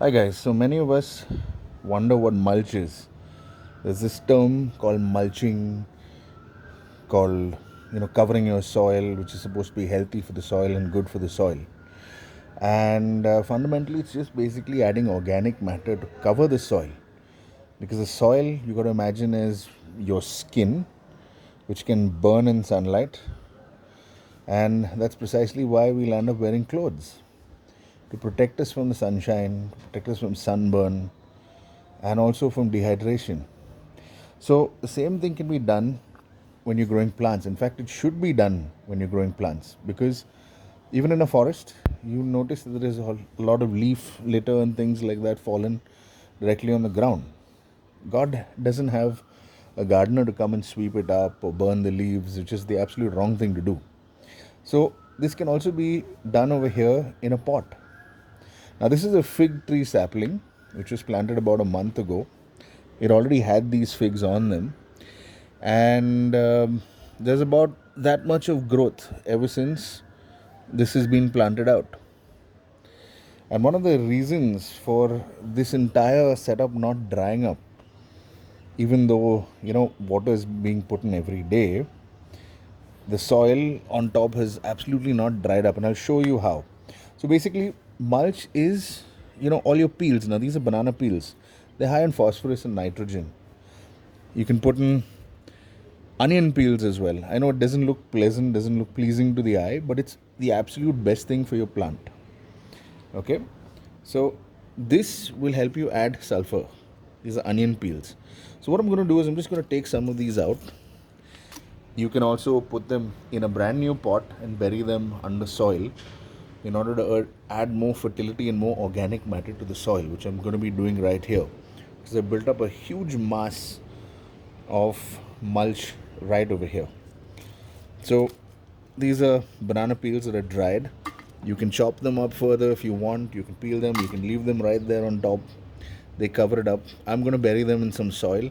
Hi guys, so many of us wonder what mulch is. There's this term called mulching, called covering your soil, which is supposed to be healthy for the soil and good for the soil. And fundamentally, it's just basically adding organic matter to cover the soil, because the soil you got to imagine is your skin, which can burn in sunlight, and that's precisely why we'll end up wearing clothes to protect us from the sunshine, protect us from sunburn, and also from dehydration. So the same thing can be done when you're growing plants. In fact, it should be done when you're growing plants, because even in a forest, you notice that there is a lot of leaf litter and things like that fallen directly on the ground. God doesn't have a gardener to come and sweep it up or burn the leaves, which is the absolute wrong thing to do. So this can also be done over here in a pot. Now this is a fig tree sapling which was planted about a month ago. It already had these figs on them, and there's about that much of growth ever since this has been planted out. And one of the reasons for this entire setup not drying up, even though water is being put in every day, the soil on top has absolutely not dried up, and I'll show you how. So basically, mulch is all your peels. Now these are banana peels. They're high in phosphorus and nitrogen. You can put in onion peels as well. I know it doesn't look pleasant, doesn't look pleasing to the eye, but it's the absolute best thing for your plant. Okay, so this will help you add sulfur. These are onion peels. So what I'm going to do is I'm just going to take some of these out. You can also put them in a brand new pot and bury them under soil in order to add more fertility and more organic matter to the soil, which I'm going to be doing right here, because I built up a huge mass of mulch right over here. So these are banana peels that are dried. You can chop them up further if you want. You can peel them. You can leave them right there on top. They cover it up. I'm going to bury them in some soil,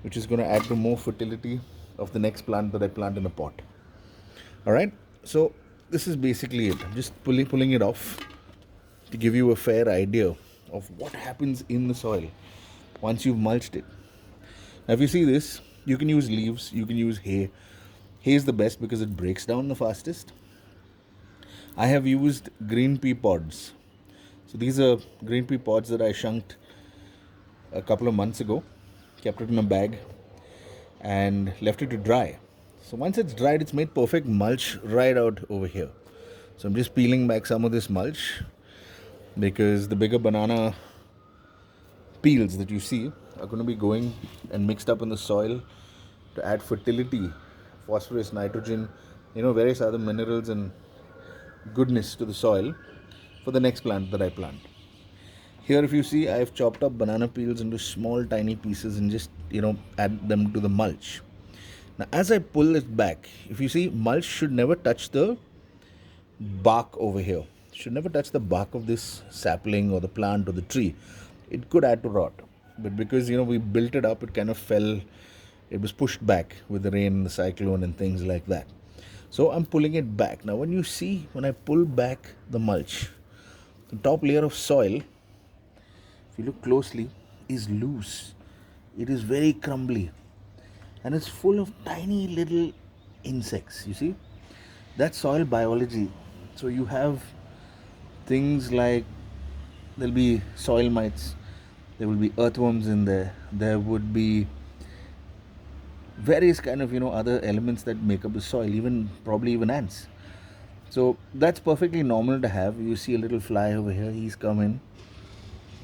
which is going to add to more fertility of the next plant that I plant in a pot. All right. So this is basically it. I'm just pulling it off to give you a fair idea of what happens in the soil once you've mulched it. Now, if you see this, you can use leaves. You can use hay. Hay is the best because it breaks down the fastest. I have used green pea pods. So these are green pea pods that I shunked a couple of months ago, kept it in a bag, and left it to dry. So once it's dried, it's made perfect mulch right out over here. So I'm just peeling back some of this mulch, because the bigger banana peels that you see are going to be going and mixed up in the soil to add fertility, phosphorus, nitrogen, various other minerals and goodness to the soil for the next plant that I plant. Here, if you see, I have chopped up banana peels into small, tiny pieces and just, add them to the mulch. Now, as I pull it back, if you see, mulch should never touch the bark over here. Should never touch the bark of this sapling or the plant or the tree. It could add to rot. But because, we built it up, it kind of fell. It was pushed back with the rain, the cyclone, and things like that. So I'm pulling it back. Now, when you see, when I pull back the mulch, the top layer of soil, if you look closely, is loose. It is very crumbly, and it's full of tiny little insects. You see, that's soil biology. So you have things like, there'll be soil mites, there will be earthworms in there, there would be various kind of other elements that make up the soil, even probably even ants. So that's perfectly normal to have. You see a little fly over here, he's come in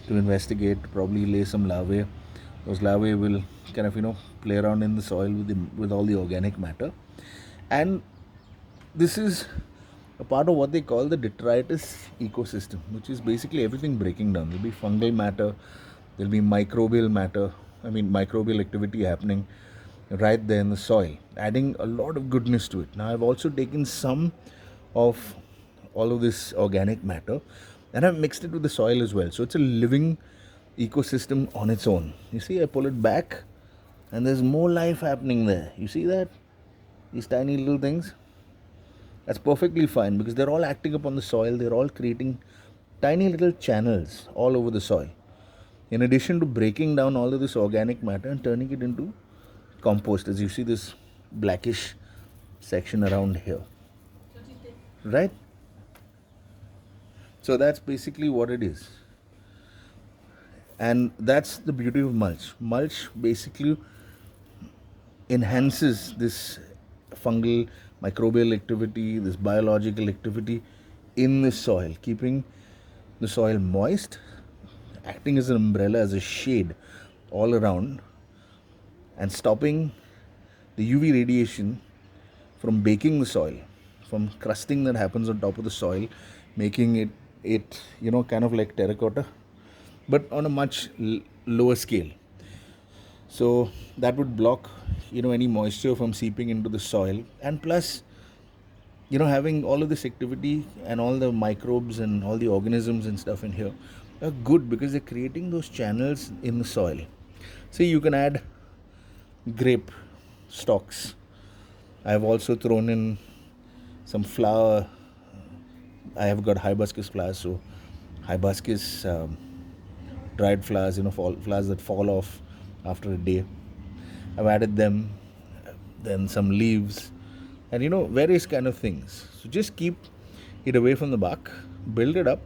to investigate, probably lay some larvae. Those larvae will kind of play around in the soil with all the organic matter, and this is a part of what they call the detritus ecosystem, which is basically everything breaking down. There'll be fungal matter, there'll be microbial matter, microbial activity happening right there in the soil, adding a lot of goodness to it. Now, I've also taken some of all of this organic matter and I've mixed it with the soil as well. So it's a living ecosystem on its own. You see, I pull it back and there's more life happening there. You see that? These tiny little things? That's perfectly fine because they're all acting upon the soil, they're all creating tiny little channels all over the soil. In addition to breaking down all of this organic matter and turning it into compost, as you see this blackish section around here, right? So that's basically what it is. And that's the beauty of mulch. Mulch basically enhances this fungal microbial activity, this biological activity in the soil, keeping the soil moist, acting as an umbrella, as a shade all around, and stopping the UV radiation from baking the soil, from crusting that happens on top of the soil, making it kind of like terracotta, but on a much lower scale. So that would block any moisture from seeping into the soil, and plus having all of this activity and all the microbes and all the organisms and stuff in here are good because they're creating those channels in the soil. See, you can add grape stalks. I have also thrown in some flower. I have got hibiscus flowers, so hibiscus dried flowers, flowers that fall off after a day. I've added them, then some leaves, and various kind of things. So just keep it away from the bark, build it up.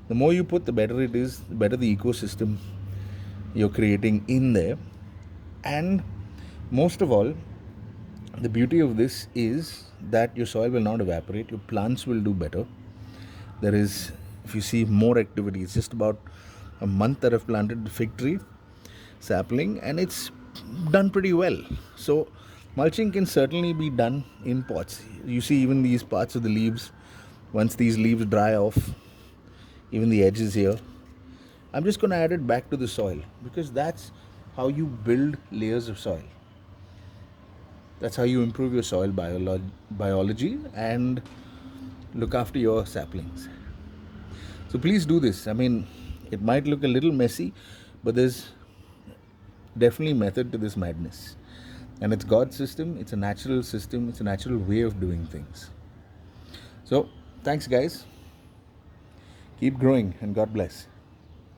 The more you put, the better it is, the better the ecosystem you're creating in there. And most of all, the beauty of this is that your soil will not evaporate, your plants will do better. There is, if you see, more activity. It's just about a month that I've planted the fig tree sapling, and it's done pretty well. So mulching can certainly be done in pots. You see even these parts of the leaves, once these leaves dry off, even the edges here, I'm just going to add it back to the soil, because that's how you build layers of soil. That's how you improve your soil biology and look after your saplings. So please do this. I mean, it might look a little messy, but there's definitely method to this madness. And it's God's system, it's a natural system, it's a natural way of doing things. So, thanks guys. Keep growing and God bless.